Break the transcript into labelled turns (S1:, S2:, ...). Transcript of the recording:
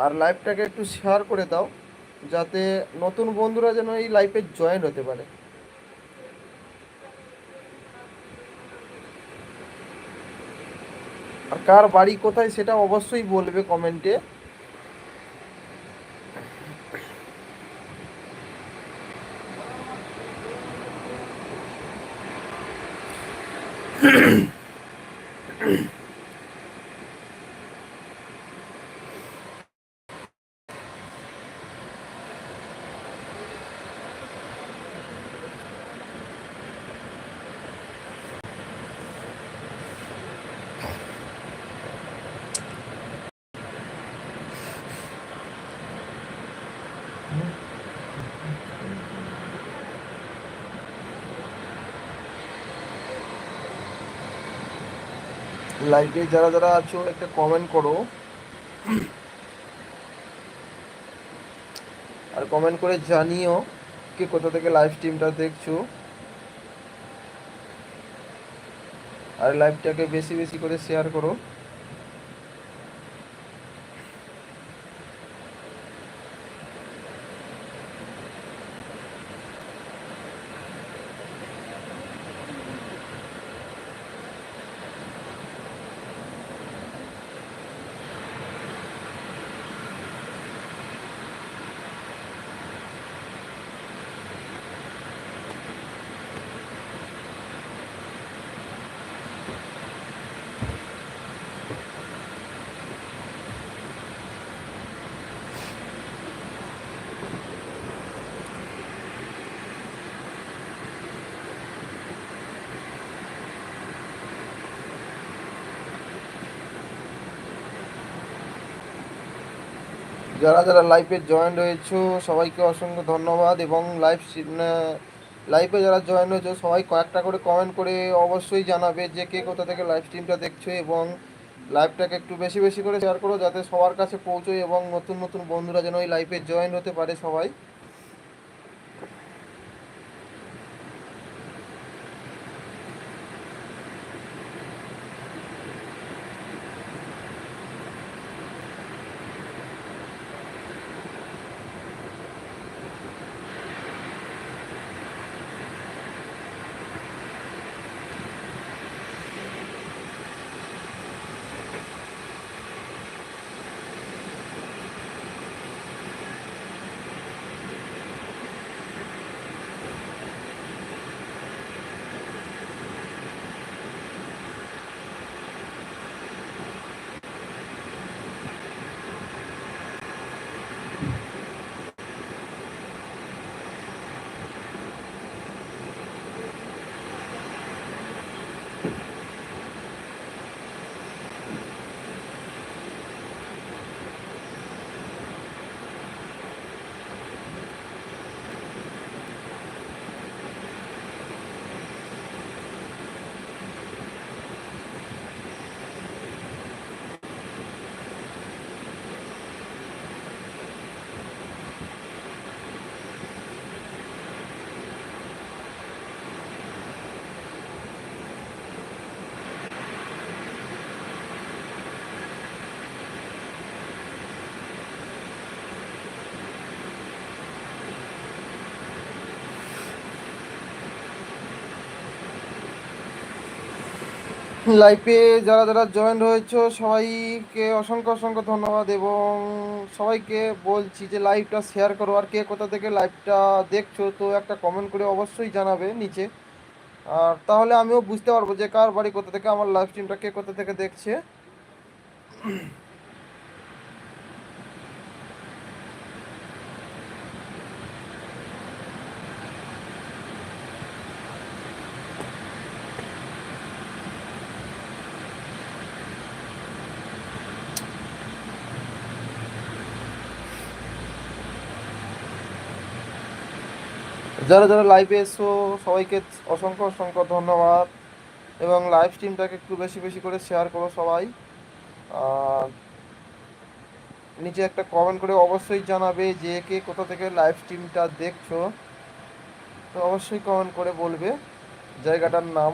S1: আর লাইভটাকে একটু শেয়ার করে দাও, যাতে নতুন বন্ধুরা যেন এই লাইভে জয়েন হতে পারে। আর কার বাড়ি কোথায় সেটা অবশ্যই বলবে কমেন্টে। লাইভে যারা যারা আছো একটা কমেন্ট করো, আর কমেন্ট করে জানিও কে কোথা থেকে লাইভ স্ট্রিমটা দেখছো। আর লাইভটাকে বেশি বেশি করে শেয়ার করো। যারা যারা লাইভে জয়েন হয়েছো সবাইকে অসংখ্য ধন্যবাদ। এবং লাইভে যারা জয়েন হয়েছো সবাই কয়েকটা করে কমেন্ট করে অবশ্যই জানাবে যে কে কোথা থেকে লাইভ স্ট্রিমটা দেখছো, এবং লাইভটাকে একটু বেশি বেশি করে শেয়ার করো যাতে সবার কাছে পৌঁছোয় এবং নতুন নতুন বন্ধুরা যেন ওই লাইভে জয়েন হতে পারে সবাই। লাইভে যারা যারা জয়েন হয়েছো সবাইকে অসংখ্য অসংখ্য ধন্যবাদ। এবং সবাইকে বলছি যে লাইভটা শেয়ার করো, আর কে কোথা থেকে লাইভটা দেখছো তো একটা কমেন্ট করে অবশ্যই জানাবে নিচে। আর তাহলে আমিও বুঝতে পারবো যে কার বাড়ি কোথা থেকে আমার লাইভ স্ট্রিমটা কে কোথা থেকে দেখছে। যারা যারা লাইভে এসো সবাইকে অসংখ্য অসংখ্য ধন্যবাদ। এবং লাইভ স্ট্রিমটাকে একটু বেশি বেশি করে শেয়ার করো সবাই। আর নিচে একটা কমেন্ট করে অবশ্যই জানাবে যে কে কোথা থেকে লাইভ স্ট্রিমটা দেখছো, তো অবশ্যই কমেন্ট করে বলবে জায়গাটার নাম।